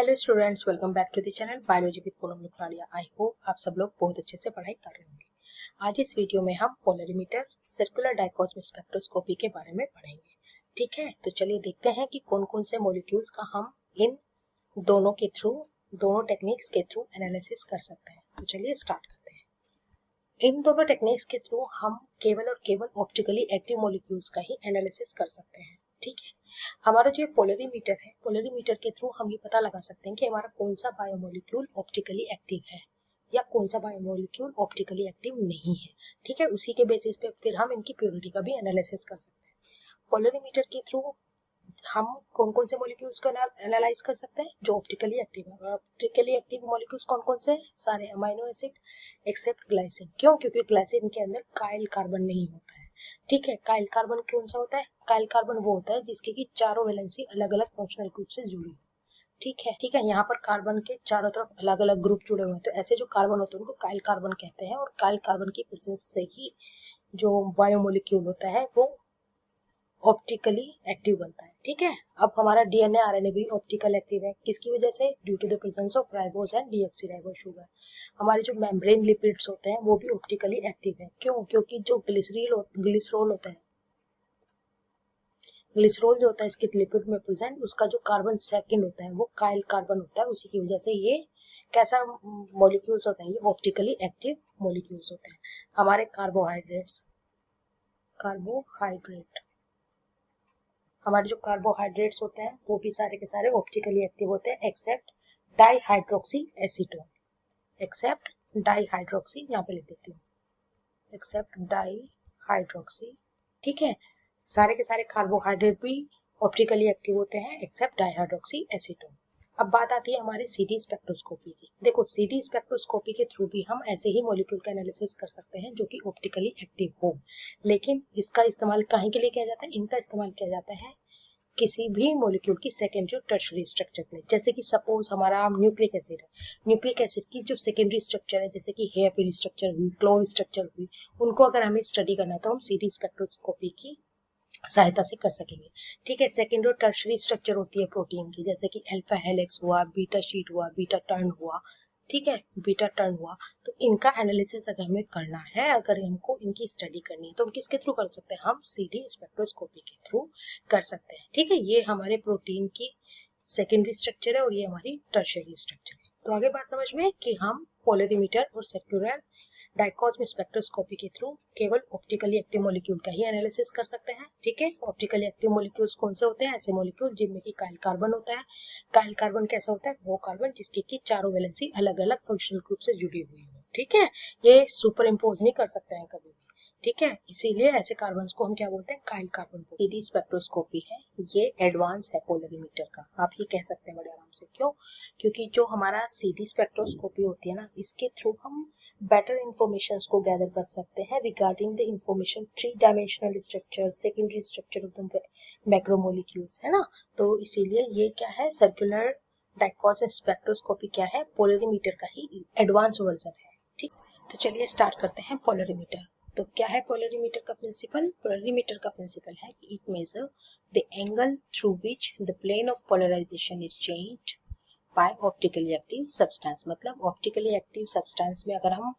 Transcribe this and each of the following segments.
Hello students, welcome back to the channel biology with Poonam Lukhnadia. I hope आप सब लोग बहुत अच्छे से पढ़ाई कर रहे होंगे। आज इस वीडियो में हम पोलरीमीटर, सर्कुलर डाइकोटोमिक स्पेक्ट्रोस्कोपी के बारे में पढ़ेंगे। ठीक है, तो चलिए देखते हैं कि कौन कौन से मॉलिक्यूल्स का हम इन दोनों टेक्निक्स के थ्रू एनालिसिस कर सकते हैं। तो चलिए स्टार्ट करते हैं। इन दोनों टेक्निक्स के थ्रू हम केवल और केवल ऑप्टिकली एक्टिव मॉलिक्यूल्स का ही एनालिसिस कर सकते हैं। ठीक है, हमारा जो पोलरीमीटर है, पोलरीमीटर के थ्रू हम ये पता लगा सकते हैं कि हमारा कौन सा बायोमोलिक्यूल ऑप्टिकली एक्टिव है या कौन सा बायोमोलिक्यूल ऑप्टिकली एक्टिव नहीं है। ठीक है, उसी के बेसिस पे फिर हम इनकी प्योरिटी का भी एनालिसिस कर सकते हैं। पोलरीमीटर के थ्रू हम कौन कौन से मॉलिक्यूल्स को एनालाइज कर सकते हैं जो ऑप्टिकली एक्टिव है। और ऑप्टिकली एक्टिव मॉलिक्यूल्स कौन कौन से हैं? सारे अमाइनो एसिड एक्सेप्ट ग्लाइसिन। क्यों? क्योंकि ग्लाइसिन के अंदर काइल कार्बन नहीं होता है। ठीक है, काइल कार्बन कौन सा होता है? काइल कार्बन वो होता है जिसकी की चारों वैलेंसी अलग अलग फंक्शनल ग्रुप से जुड़ी। ठीक है, यहाँ पर कार्बन के चारों तरफ अलग अलग ग्रुप जुड़े हुए हैं, तो ऐसे जो कार्बन होते हैं उनको काइल कार्बन कहते हैं। और काइल कार्बन की प्रेजेंस से ही जो बायोमोलिक्यूल होता है वो ऑप्टिकली एक्टिव बनता है। ठीक है, अब हमारा डीएनए आरएनए भी ऑप्टिकल एक्टिव है। किसकी वजह से? Due to the presence of ribose and deoxyribose sugar. हमारे जो मेम्ब्रेन लिपिड्स होते हैं वो भी ऑप्टिकली एक्टिव है। क्यों? क्योंकि जो ग्लिसरॉल होता है, ग्लिसरॉल जो होता है इसके लिपिड में प्रेजेंट, उसका जो कार्बन सेकंड होता है वो काइल कार्बन होता है। उसी की वजह से ये कैसा मॉलिक्यूल्स होते हैं? ये ऑप्टिकली एक्टिव मॉलिक्यूल्स होते हैं। हमारे हमारे जो कार्बोहाइड्रेट्स होते हैं वो भी सारे के सारे ऑप्टिकली एक्टिव होते हैं एक्सेप्ट डाईहाइड्रोक्सी एसीटोन। यहाँ पे लिख देती हूँ, एक्सेप्ट डाईहाइड्रोक्सी। ठीक है, सारे के सारे कार्बोहाइड्रेट भी ऑप्टिकली एक्टिव होते हैं एक्सेप्ट डाईहाइड्रोक्सी एसीटोन। अब बात आती है हमारे सीटी स्पेक्ट्रोस्कोपी की। देखो, सीटी स्पेक्ट्रोस्कोपी के थ्रू भी हम ऐसे ही मॉलिक्यूल का एनालिसिस कर सकते हैं जो कि ऑप्टिकली एक्टिव हो, लेकिन इसका इस्तेमाल काहे के लिए किया जाता है? इनका इस्तेमाल किया जाता है किसी भी मॉलिक्यूल की सेकेंडरी और टर्शरी स्ट्रक्चर में। जैसे कि सपोज हमारा न्यूक्लिक एसिड है, न्यूक्लिक एसिड की जो सेकेंडरी स्ट्रक्चर है, जैसे कि हेयरपिन स्ट्रक्चर हुई, क्लोव स्ट्रक्चर हुई, उनको अगर हमें स्टडी करना है तो हम सीटी स्पेक्ट्रोस्कोपी की सहायता से कर सकेंगे। ठीक है, सेकेंडरी और टर्शरी स्ट्रक्चर होती है प्रोटीन की, जैसे कि अल्फा हेलिक्स हुआ, बीटा शीट हुआ, बीटा टर्न हुआ। ठीक है, बीटा टर्न हुआ, तो इनका एनालिसिस अगर हमें करना है, अगर हमको इनकी स्टडी करनी है तो हम किसके थ्रू कर सकते हैं? हम सीटी स्पेक्ट्रोस्कोपी के थ्रू कर सकते हैं। ठीक है, ये हमारे प्रोटीन की सेकेंडरी स्ट्रक्चर है और ये हमारी टर्शरी स्ट्रक्चर है। तो आगे बात समझ में कि हम पोलरीमीटर और सर्कुलर डाइकोटोमिक स्पेक्ट्रोस्कोपी के थ्रू केवल ऑप्टिकली एक्टिव मॉलिक्यूल का ही एनालिसिस कर सकते हैं। ठीक है, ऑप्टिकली एक्टिव मॉलिक्यूल्स कौन से होते हैं? ऐसे मॉलिक्यूल जिनमें की काइल कार्बन होता है। काइल कार्बन कैसा होता है? वो कार्बन जिसकी की चारों वैलेंसी अलग अलग फंक्शनल ग्रुप से जुड़ी हुई हो। ठीक है, ये सुपर इम्पोज नहीं कर सकते हैं कभी भी। ठीक है, इसीलिए ऐसे कार्बन्स को हम क्या बोलते हैं? Kyle carbon. सीटी स्पेक्ट्रोस्कोपी है, ये एडवांस है पोलरीमीटर का, आप ये कह सकते हैं बड़े आराम से। क्यों? क्योंकि जो हमारा सीटी स्पेक्ट्रोस्कोपी होती है ना, इसके थ्रू हम बेटर इंफॉर्मेशन को गैदर कर सकते हैं regarding the information three dimensional structure, secondary structure of the macromolecules, है ना। तो इसीलिए ये क्या है? सर्कुलर डाइकोटोमिक स्पेक्ट्रोस्कोपी क्या है? पोलरीमीटर का ही एडवांस वर्जन है। ठीक, तो चलिए स्टार्ट करते हैं पोलरीमीटर। तो क्या है पोलरीमीटर का प्रिंसिपल? पोलरीमीटर का प्रिंसिपल है कि it measure the angle through which the plane of polarization is changed by optically active substance. मतलब ऑप्टिकली एक्टिव सब्सटेंस में अगर हम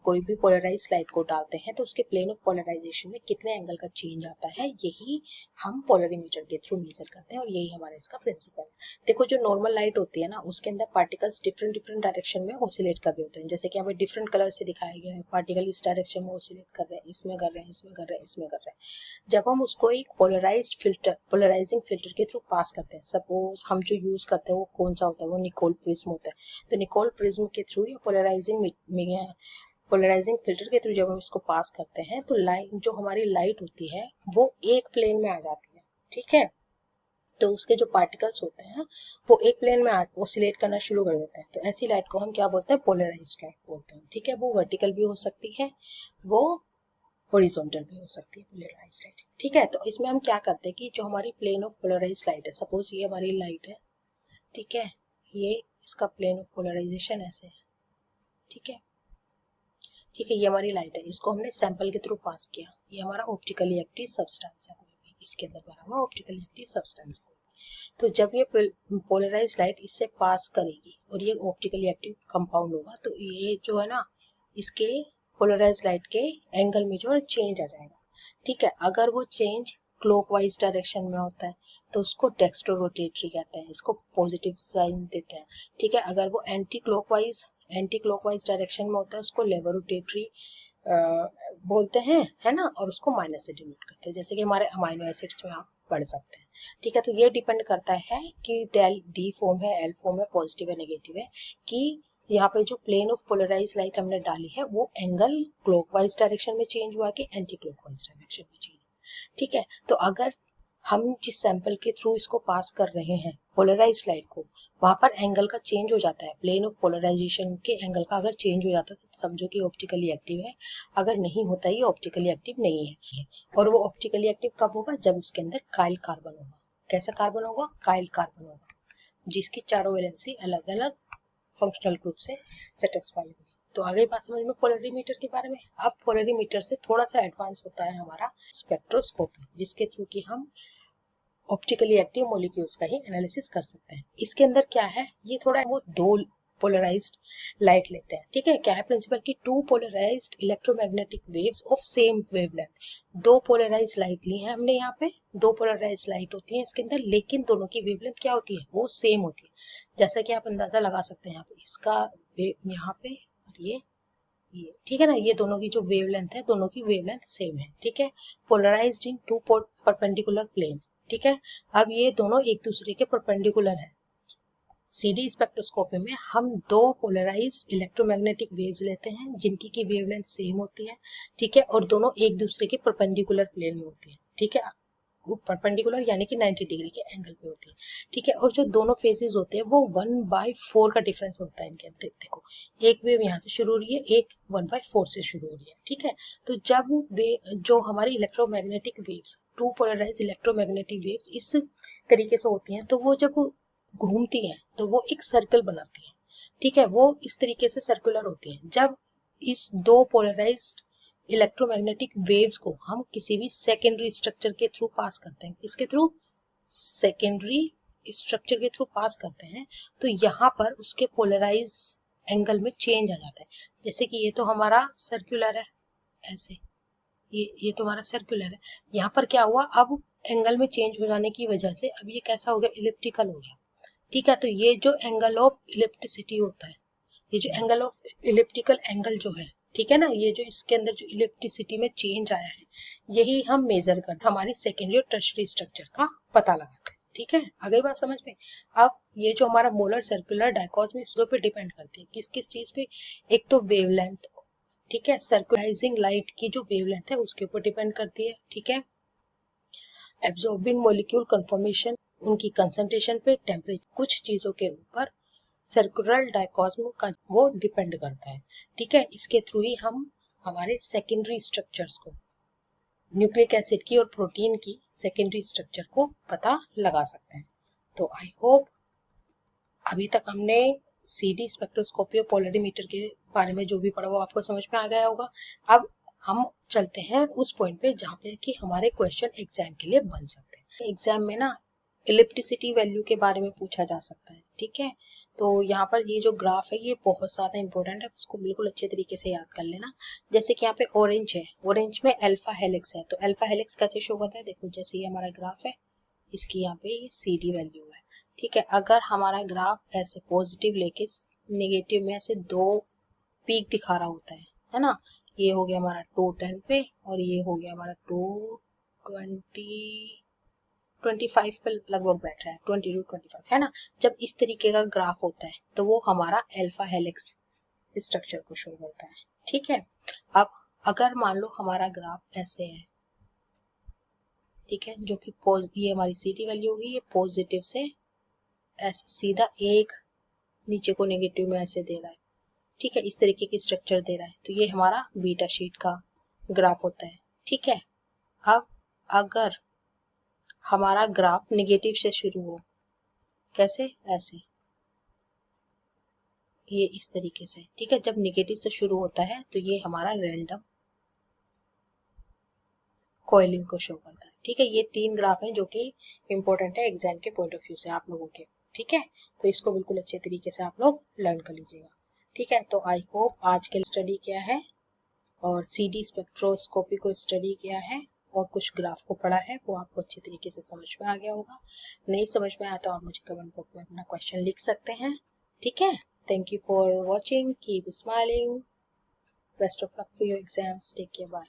कोई भी पोलराइज लाइट को डालते हैं तो उसके प्लेन ऑफ पोलराइजेशन में कितने एंगल का चेंज आता है, यही हम पोलरीमीटर के थ्रू मेजर करते हैं और यही हमारा इसका प्रिंसिपल है। देखो, जो नॉर्मल लाइट होती है ना, उसके अंदर पार्टिकल्स डिफरेंट डिफरेंट डायरेक्शन में ऑसिलेट कर रहे होते हैं। जैसे कि हमें डिफरेंट कलर से दिखाया गया है, पार्टिकल इस डायरेक्शन में ऑसिलेट कर रहे हैं, इसमें कर रहे हैं, इसमें कर रहे हैं, इसमें कर रहे हैं। जब हम उसको एक पोलराइजिंग फिल्टर के थ्रू पास करते हैं, सपोज हम जो यूज करते हैं वो कौन सा होता है? वो निकोल प्रिज्म होता है। तो निकोल प्रिज्म के थ्रू या पोलराइजिंग फिल्टर के थ्रू जब हम इसको पास करते हैं तो लाइट, जो हमारी लाइट होती है, वो एक प्लेन में आ जाती है। ठीक है, तो उसके जो पार्टिकल्स होते हैं वो एक प्लेन में ऑसिलेट करना शुरू कर देते हैं। तो ऐसी लाइट को हम क्या बोलते हैं? पोलराइज्ड लाइट बोलते हैं। ठीक है, वो वर्टिकल भी हो सकती है, वो हॉरिजॉन्टल भी हो सकती है पोलराइज्ड लाइट। ठीक है, तो इसमें हम क्या करते हैं कि जो हमारी प्लेन ऑफ पोलराइज्ड लाइट है, सपोज ये हमारी लाइट है। ठीक है, ये इसका प्लेन ऑफ पोलराइजेशन ऐसे है। ठीक है, ये हमारी लाइट है, इसको हमने सैंपल के थ्रू पास किया। ये हमारा ऑप्टिकली एक्टिव सब्सटेंस है, कोई भी इसके अंदर भरा हुआ ऑप्टिकली एक्टिव सब्सटेंस है। तो जब ये पोलराइज लाइट इससे पास करेगी और ये ऑप्टिकली एक्टिव कंपाउंड होगा तो ये जो है ना इसके पोलराइज लाइट के एंगल में जो है चेंज आ जाएगा। ठीक है, अगर वो चेंज क्लॉकवाइज डायरेक्शन में होता है तो उसको डेक्स्ट्रो रोटेटरी कहते हैं, इसको पॉजिटिव साइन देते हैं। ठीक है, अगर वो एंटी क्लॉकवाइज डायरेक्शन में होता है उसको लेवर रोटेटरी बोलते हैं, है ना, और उसको माइनस से डिनोट करते हैं, जैसे कि हमारे अमाइनो एसिड्स में आप पढ़ सकते हैं। ठीक है, तो ये डिपेंड करता है कि डेल डी फॉर्म है, एल फॉर्म है, पॉजिटिव है, नेगेटिव है, कि यहाँ पे जो प्लेन ऑफ पोलराइज लाइट हमने डाली है वो एंगल क्लॉकवाइज डायरेक्शन में चेंज हुआ कि एंटी क्लॉकवाइज डायरेक्शन में चेंज। ठीक है, तो अगर हम जिस सैंपल के थ्रू इसको पास कर रहे हैं पोलराइज लाइट को, वहां पर एंगल का चेंज हो जाता है, प्लेन ऑफ पोलराइजेशन के एंगल का अगर चेंज हो जाता है तो समझो कि ऑप्टिकली एक्टिव है, अगर नहीं होता ये ऑप्टिकली एक्टिव नहीं है। और वो ऑप्टिकली एक्टिव कब होगा? जब उसके अंदर काइल कार्बन होगा। कैसा कार्बन होगा? काइल कार्बन होगा, जिसकी चारों वैलेंसी अलग अलग फंक्शनल ग्रुप से सेटिस्फाई होगी। तो आगे बात समझ में पोलरिमीटर के बारे में। अब पोलरिमीटर से थोड़ा सा एडवांस होता है हमारा स्पेक्ट्रोस्कोपी, जिसके थ्रू की हम ऑप्टिकली एक्टिव मॉलिक्यूल्स का ही एनालिसिस कर सकते हैं। इसके अंदर क्या है, ये थोड़ा वो दो पोलराइज्ड लाइट लेते हैं। ठीक है, क्या है प्रिंसिपल की two polarized electromagnetic waves of same wavelength. दो पोलराइज्ड लाइट ली है हमने, यहाँ पे दो पोलराइज्ड लाइट होती है इसके अंदर, लेकिन दोनों की वेवलेंथ क्या होती है? वो सेम होती है। जैसा कि आप अंदाजा लगा सकते हैं, यहाँ पे इसका यहाँ पे और ये ठीक है ना, ये दोनों की जो वेवलेंथ है, दोनों की वेवलेंथ सेम है। ठीक है, polarized in two perpendicular plane. ठीक है, अब ये दोनों एक दूसरे के परपेंडिकुलर है। सीडी स्पेक्ट्रोस्कोपी में हम दो पोलराइज्ड इलेक्ट्रोमैग्नेटिक वेव्स लेते हैं जिनकी की वेवलेंथ सेम होती है। ठीक है, और दोनों एक दूसरे के परपेंडिकुलर प्लेन में होती है। ठीक है, परपेंडिकुलर यानी कि 90 डिग्री के एंगल पे होती है। ठीक है, और जो दोनों फेजेस होते हैं वो 1/4 का डिफरेंस होता है इनके अंदर। देखो, एक वेव यहाँ से शुरू हो रही है, एक 1/4 से शुरू हो रही है। ठीक है, तो जब वे जो हमारी electromagnetic waves, two polarize electromagnetic waves इस तरीके से होती हैं, तो वो जब घूमती हैं तो वो एक सर्कल बनाती है। ठीक है, वो इस तरीके से सर्कुलर होती है। जब इस दो पोलराइज्ड इलेक्ट्रोमैग्नेटिक वेव्स को हम किसी भी सेकेंडरी स्ट्रक्चर के थ्रू पास करते हैं, इसके थ्रू सेकेंडरी स्ट्रक्चर के थ्रू पास करते हैं, तो यहाँ पर उसके पोलराइज एंगल में चेंज आ जाता है। जैसे कि ये तो हमारा सर्कुलर है, ऐसे ये तो हमारा सर्कुलर है, यहाँ पर क्या हुआ, अब एंगल में चेंज हो जाने की वजह से अब ये कैसा हो गया? इलिप्टिकल हो गया। ठीक है, तो ये जो एंगल ऑफ इलिप्टिसिटी होता है, ये जो एंगल ऑफ इलिप्टिकल एंगल जो है, ठीक है ना, ये जो इसके अंदर जो इलेक्ट्रिसिटी में चेंज आया है, यही हम मेजर कर हमारी सेकेंडरी और टर्शरी स्ट्रक्चर का पता लगाते हैं। ठीक है, आगे बात समझ में। अब ये जो हमारा मोलर सर्कुलर डायकॉस्मी इसके पे डिपेंड करती है, किस किस चीज पे? एक तो वेवलेंथ, ठीक है, सर्कुलाइजिंग लाइट की जो वेवलेंथ है उसके ऊपर डिपेंड करती है। ठीक है, एब्जॉर्बिंग मॉलिक्यूल कन्फॉर्मेशन, उनकी कंसंट्रेशन पे, टेम्परेचर, कुछ चीजों के ऊपर सर्कुलर डायकॉस्म का वो डिपेंड करता है। ठीक है, इसके थ्रू ही हम हमारे सेकेंडरी स्ट्रक्चर्स को, न्यूक्लिक एसिड की और प्रोटीन की सेकेंडरी स्ट्रक्चर को पता लगा सकते हैं। तो आई होप अभी तक हमने सीडी स्पेक्ट्रोस्कोपी और पोलरिमीटर के बारे में जो भी पढ़ा वो आपको समझ में आ गया होगा। अब हम चलते हैं उस पॉइंट पे जहाँ पे कि हमारे क्वेश्चन एग्जाम के लिए बन सकते हैं। एग्जाम में ना इलिप्टिसिटी वैल्यू के बारे में पूछा जा सकता है। ठीक है, तो यहाँ पर ये जो ग्राफ है ये बहुत ज्यादा इंपॉर्टेंट है, इसको बिल्कुल अच्छे तरीके से याद कर लेना। जैसे कि यहाँ पे ऑरेंज है, ऑरेंज में अल्फा हेलिक्स है, तो अल्फा हेलिक्स कैसे शो करता है? देखो, जैसे ये हमारा ग्राफ है, इसकी यहाँ पे ये CD वैल्यू है। ठीक है, अगर हमारा ग्राफ ऐसे पॉजिटिव लेके नेगेटिव में ऐसे दो पीक दिखा रहा होता है ना, ये हो गया हमारा 210 पे और ये हो गया हमारा 225 पे लगभग बैठ रहा है, 22-25, है ना। जब इस तरीके का ग्राफ होता है तो वो हमारा अल्फा हेलिक्स स्ट्रक्चर को शो करता है। ठीक है, अब अगर मान लो हमारा ग्राफ ऐसे है, ठीक है, जो कि ये हमारी CD वैल्यू होगी, ये पॉजिटिव से ऐसे सीधा एक नीचे को नेगेटिव में ऐसे दे रहा है। ठीक है, इस तरीके की स्ट्रक्चर दे रहा है, तो ये हमारा बीटा शीट का ग्राफ होता है। ठीक है, अब अगर हमारा ग्राफ नेगेटिव से शुरू हो, कैसे? ऐसे, ये इस तरीके से। ठीक है, जब नेगेटिव से शुरू होता है तो ये हमारा रैंडम कॉइलिंग को शो करता है। ठीक है, ये 3 ग्राफ हैं जो कि इम्पोर्टेंट है एग्जाम के पॉइंट ऑफ व्यू से आप लोगों के। ठीक है, तो इसको बिल्कुल अच्छे तरीके से आप लोग लर्न कर लीजिएगा। ठीक है, तो आई होप आज के स्टडी किया है और CD स्पेक्ट्रोस्कोपी को स्टडी किया है और कुछ ग्राफ को पढ़ा है, वो आपको अच्छे तरीके से समझ में आ गया होगा। नहीं समझ में आया तो आप मुझे कमेंट बॉक्स में अपना क्वेश्चन लिख सकते हैं। ठीक है, thank you for watching, keep smiling, best of luck for your exams, take care, bye.